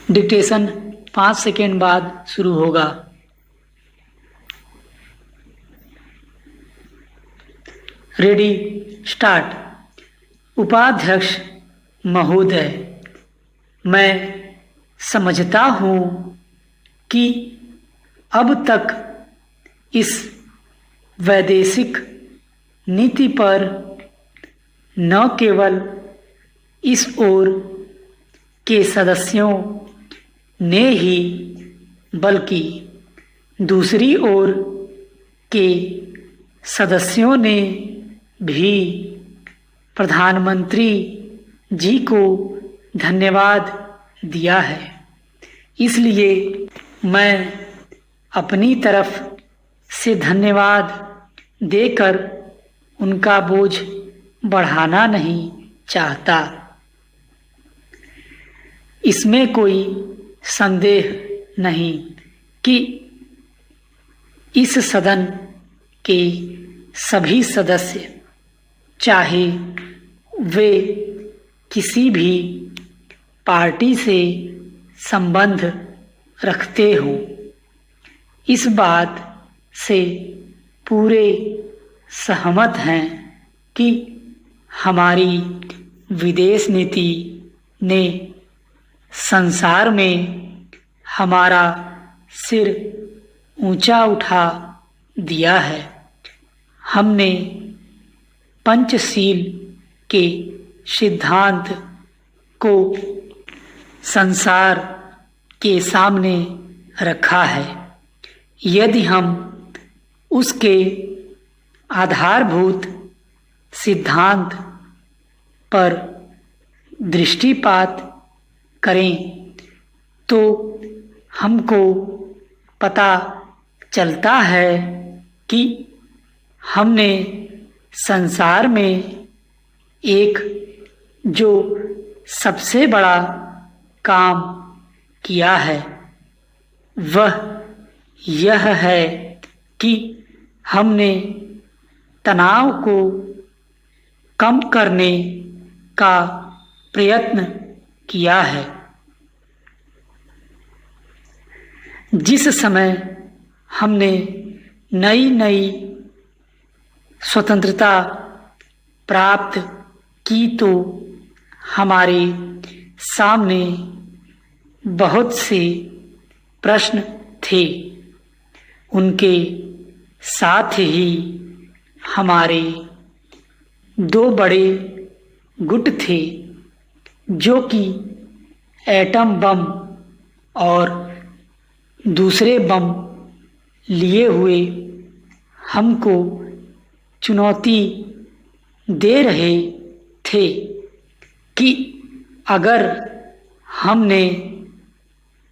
Dictation 5 second बाद शुरू होगा। Ready, start. उपाध्यक्ष महोदय, मैं समझता हूँ कि अब तक इस वैदेशिक नीति पर न केवल इस ओर के सदस्यों ने ही बल्कि दूसरी ओर के सदस्यों ने भी प्रधानमंत्री जी को धन्यवाद दिया है। इसलिए मैं अपनी तरफ से धन्यवाद देकर उनका बोझ बढ़ाना नहीं चाहता। इसमें कोई संदेह नहीं कि इस सदन के सभी सदस्य, चाहे वे किसी भी पार्टी से संबंध रखते हों, इस बात से पूरे सहमत हैं कि हमारी विदेश नीति ने संसार में हमारा सिर ऊंचा उठा दिया है। हमने पंचशील के सिद्धांत को संसार के सामने रखा है। यदि हम उसके आधारभूत सिद्धांत पर दृष्टिपात करें तो हमको पता चलता है कि हमने संसार में एक जो सबसे बड़ा काम किया है वह यह है कि हमने तनाव को कम करने का प्रयत्न किया है। जिस समय हमने नई नई स्वतंत्रता प्राप्त की तो हमारे सामने बहुत से प्रश्न थे। उनके साथ ही हमारे दो बड़े गुट थे जो कि एटम बम और दूसरे बम लिए हुए हमको चुनौती दे रहे थे कि अगर हमने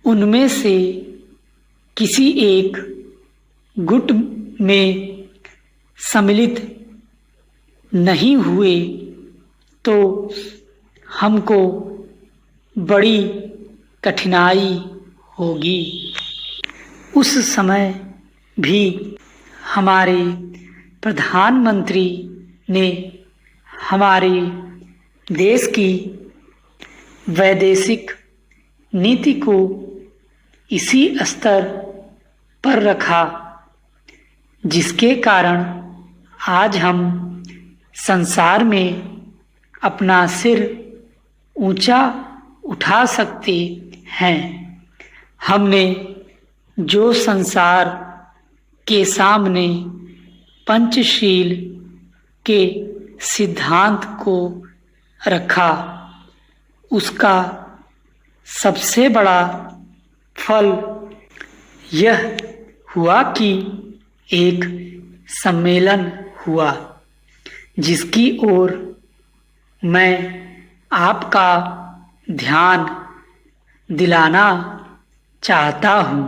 उनमें से किसी एक गुट में सम्मिलित नहीं हुए तो हमको बड़ी कठिनाई होगी। उस समय भी हमारे प्रधानमंत्री ने हमारे देश की वैदेशिक नीति को इसी स्तर पर रखा जिसके कारण आज हम संसार में अपना सिर ऊंचा उठा सकते हैं। हमने जो संसार के सामने पंचशील के सिद्धांत को रखा उसका सबसे बड़ा फल यह हुआ कि एक सम्मेलन हुआ जिसकी ओर मैं आपका ध्यान दिलाना चाहता हूँ।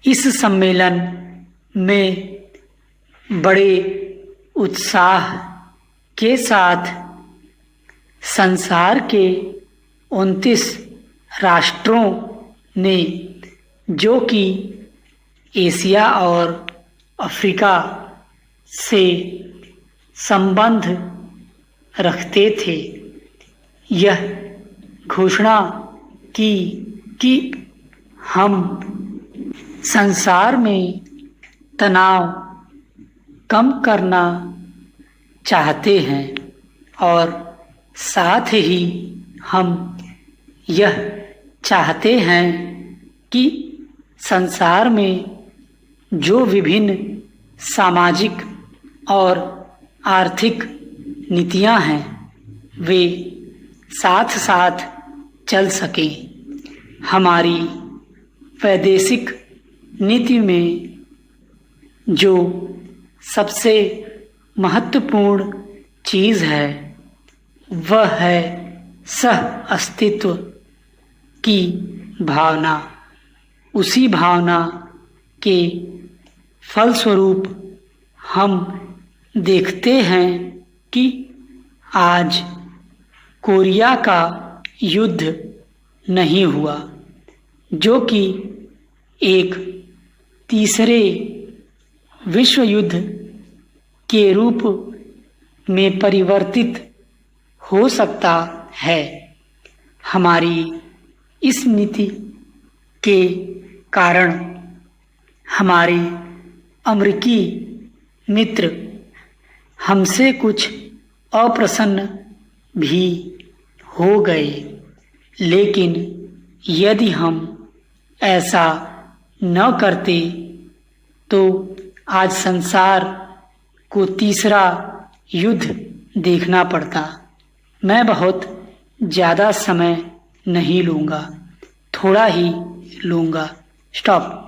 इस सम्मेलन में बड़े उत्साह के साथ संसार के 29 राष्ट्रों ने, जो कि एशिया और अफ्रीका से संबंध रखते थे, यह घोषणा की कि हम संसार में तनाव कम करना चाहते हैं और साथ ही हम यह चाहते हैं कि संसार में जो विभिन्न सामाजिक और आर्थिक नीतियां हैं वे साथ साथ चल सकें। हमारी वैदेशिक नीति में जो सबसे महत्वपूर्ण चीज़ है वह है सह अस्तित्व की भावना। उसी भावना के फलस्वरूप हम देखते हैं कि आज कोरिया का युद्ध नहीं हुआ, जो कि एक तीसरे विश्व युद्ध के रूप में परिवर्तित हो सकता है। हमारी इस नीति के कारण हमारे अमेरिकी मित्र हमसे कुछ अप्रसन्न भी हो गए, लेकिन यदि हम ऐसा न करते तो आज संसार को तीसरा युद्ध देखना पड़ता। मैं बहुत ज़्यादा समय नहीं लूँगा, थोड़ा ही लूँगा। स्टॉप।